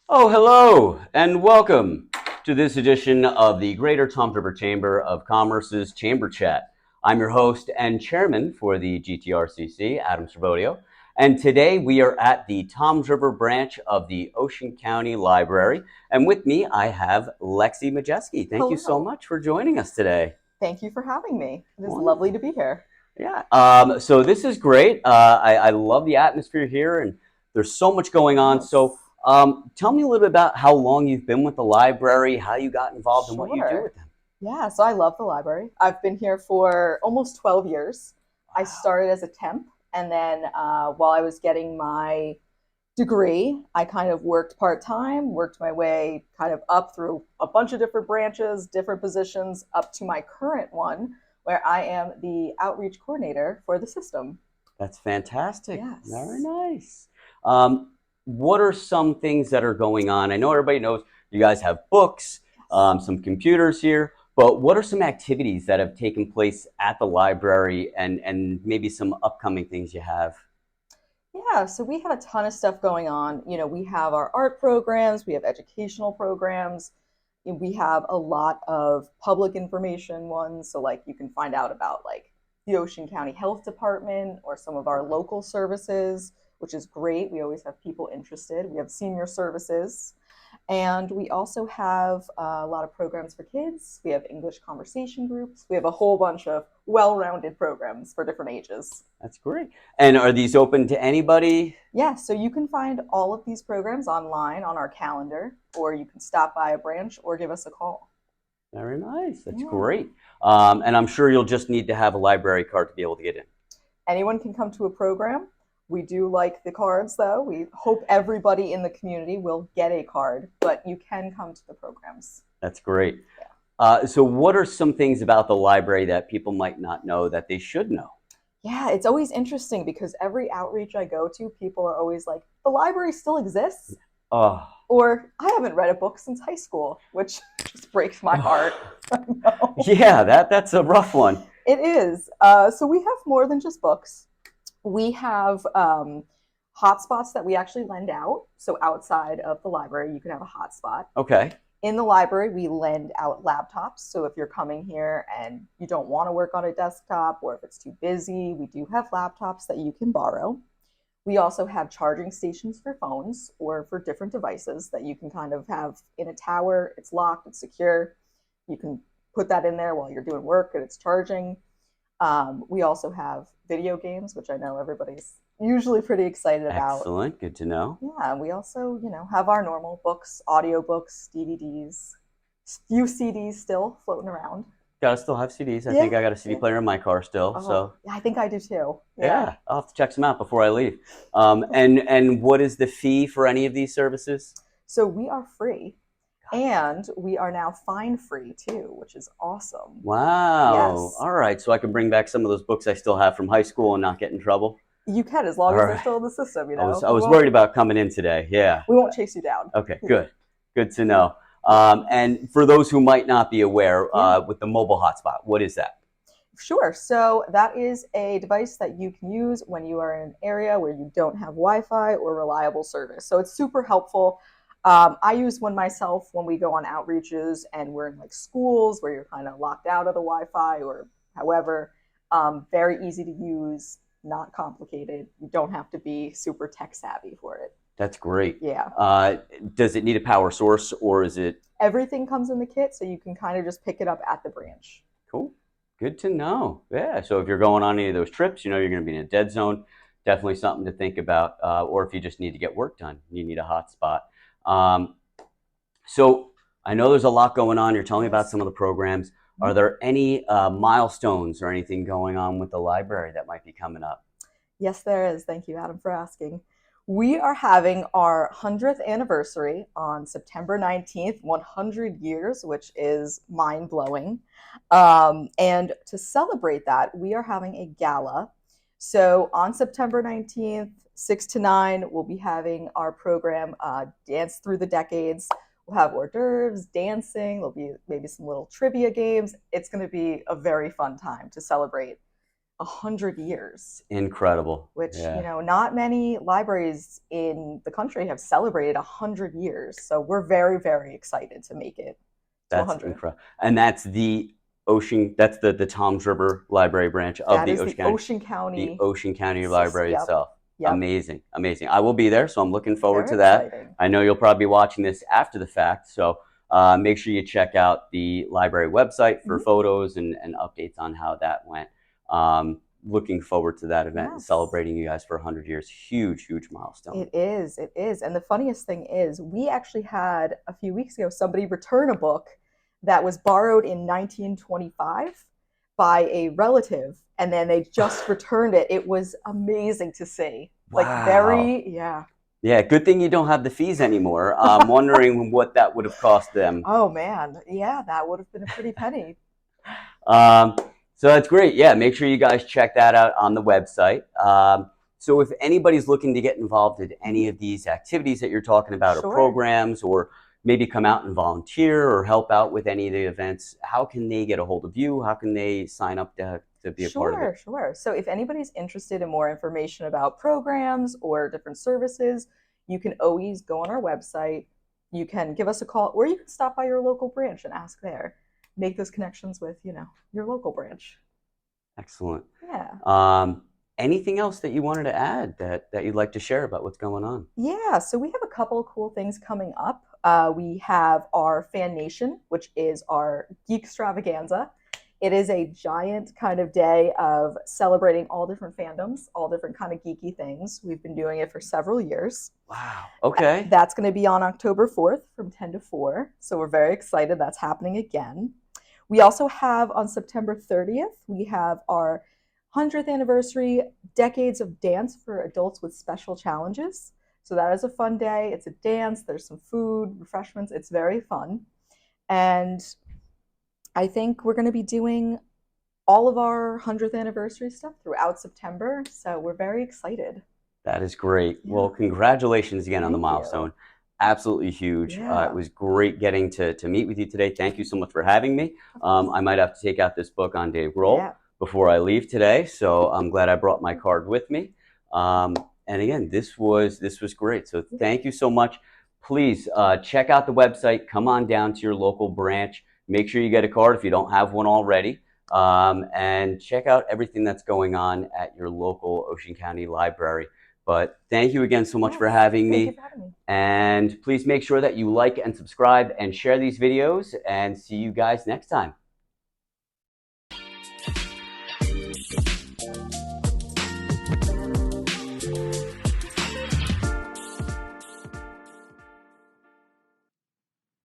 Oh, hello, and welcome to this edition of the Greater Tom's River Chamber of Commerce's Chamber Chat. I'm your host and chairman for the GTRCC, Adam Servodio, and today we are at the Tom's River branch of the Ocean County Library, and with me I have Lexi Majeski. Thank you so Hello. much for joining us today. Thank you for having me. It is lovely to Wonderful. be here. Yeah. So this is great. I love the atmosphere here, and there's so much going on. So Yes. tell me a little bit about how long you've been with the library, how you got involved, and what you do Sure. with them. Yeah, so I love the library. I've been here for almost 12 years. I Wow. started as a temp, and then while I was getting my degree, I kind of worked part time, worked my way kind of up through a bunch of different branches, different positions, up to my current one, where I am the outreach coordinator for the system. That's fantastic. Very Yes. nice. Um, what are some things that are going on? I know everybody knows you guys have books, Yes. some computers here, but what are some activities that have taken place at the library and maybe some upcoming things you have? Yeah, so we have a ton of stuff going on. We have our art programs, we have educational programs, we have a lot of public information ones. So, like, you can find out about like the Ocean County Health Department or some of our local services, which is great. We always have people interested. We have senior services. And we also have a lot of programs for kids. We have English conversation groups. We have a whole bunch of well rounded programs for different ages. That's great. And are these open to anybody? Yeah, so you can find all of these programs online on our calendar, or you can stop by a branch or give us a call. Very nice. That's Yeah. great. And I'm sure you'll just need to have a library card to be able to get in. Anyone can come to a program. We do like the cards, though. We hope everybody in the community will get a card, but you can come to the programs. That's great. Yeah. So, what are some things about the library that people might not know that they should know? Yeah, it's always interesting because every outreach I go to, people are always like, the library still exists? Oh, Or I haven't read a book since high school, which just breaks my heart. yeah, that's a rough one. It is. So we have more than just books. We have hotspots that we actually lend out. So outside of the library, you can have a hotspot. Okay, In the library, we lend out laptops. So if you're coming here and you don't want to work on a desktop or if it's too busy, we do have laptops that you can borrow. We also have charging stations for phones or for different devices that you can kind of have in a tower. It's locked, it's secure. You can put that in there while you're doing work and it's charging. We also have video games, which I know everybody's usually pretty excited about. excellent. Good to know. Yeah, we also, have our normal books, audiobooks, DVDs, few CDs still floating around. Gotta still have CDs. I Yeah, think I got a CD yeah. player in my car still. Oh, So yeah, I think I do too. Yeah. yeah, I'll have to check some out before I leave. And what is the fee for any of these services? So we are free and we are now fine free too, which is awesome. Wow. Yes, All right. So I can bring back some of those books I still have from high school and not get in trouble. you can as All long as they're right. still in the system, I We was won't worried about coming in today. Yeah. we won't chase you down. Okay. Yeah. Good. Good to know. And for those who might not be aware, Yeah. with the mobile hotspot, what is that? Sure. So that is a device that you can use when you are in an area where you don't have Wi-Fi or reliable service. So it's super helpful. I use one myself when we go on outreaches and we're in like schools where you're kind of locked out of the Wi-Fi or however. Very easy to use, not complicated. You don't have to be super tech savvy for it. That's great. Yeah. Uh, does it need a power source or is it Everything comes in the kit, so you can kind of just pick it up at the branch. cool? Good to know. Yeah. So if you're going on any of those trips, you know you're going to be in a dead zone. Definitely something to think about. Or if you just need to get work done, you need a hotspot. Um, so I know there's a lot going on. You're telling me about Yes. some of the programs. Are Mhm. there any milestones or anything going on with the library that might be coming up? Yes, there is. Thank you, Adam, for asking. We are having our 100th anniversary on September 19th, 100 years, which is mind blowing. And to celebrate that, we are having a gala. So on September 19th, 6 to 9, we'll be having our program Dance Through the Decades. We'll have hors d'oeuvres, dancing, there'll be maybe some little trivia games. It's going to be a very fun time to celebrate 100 years, Incredible. which, Yeah. not many libraries in the country have celebrated 100 years. So we're very, very excited to make it to That's 100. incredible. And that's that's the Tom's River Library branch of That the is the Ocean The County Ocean County system. Library Yep. itself. Yep. Amazing, amazing. I will be there, so I'm looking forward Very to that. exciting. I know you'll probably be watching this after the fact, so make sure you check out the library website for photos and updates on how that went. Looking forward to that event and celebrating you guys for 100 years. Huge, huge milestone. It is. It is. And the funniest thing is, we actually had a few weeks ago somebody return a book that was borrowed in 1925 by a relative, and then they just returned it. It was amazing to see. Like, Wow. Yeah, good thing you don't have the fees anymore. I'm wondering what that would have cost them. Oh, man. Yeah, that would have been a pretty penny. So that's great. Yeah, make sure you guys check that out on the website. So if anybody's looking to get involved in any of these activities that you're talking about, or programs, or maybe come out and volunteer or help out with any of the events, how can they get a hold of you? How can they sign up to be a part of it? Sure. So if anybody's interested in more information about programs or different services, you can always go on our website. You can give us a call, or you can stop by your local branch and ask there. Make those connections with, your local branch. Excellent. Yeah. Anything else that you wanted to add that you'd like to share about what's going on? Yeah, so we have a couple of cool things coming up. We have our Fan Nation, which is our geek extravaganza. It is a giant kind of day of celebrating all different fandoms, all different kind of geeky things. We've been doing it for several years. Wow. Okay. That's going to be on October 4th from 10 to 4. So we're very excited that's happening again. We also have on September 30th, we have our 100th anniversary Decades of Dance for Adults with Special Challenges. So that is a fun day. It's a dance. There's some food, refreshments. It's very fun. And I think we're going to be doing all of our 100th anniversary stuff throughout September. So we're very excited. That is great. Yeah. Well, congratulations again on the milestone. Absolutely huge. Yeah. It was great getting to meet with you today. Thank you so much for having me. I might have to take out this book on Dave Grohl before I leave today. So I'm glad I brought my card with me. And again, this was great. So thank you so much. Please check out the website. Come on down to your local branch. Make sure you get a card if you don't have one already. And check out everything that's going on at your local Ocean County Library. But thank you again so much for having me. Thank you for having me. And please make sure that you like and subscribe and share these videos, and see you guys next time.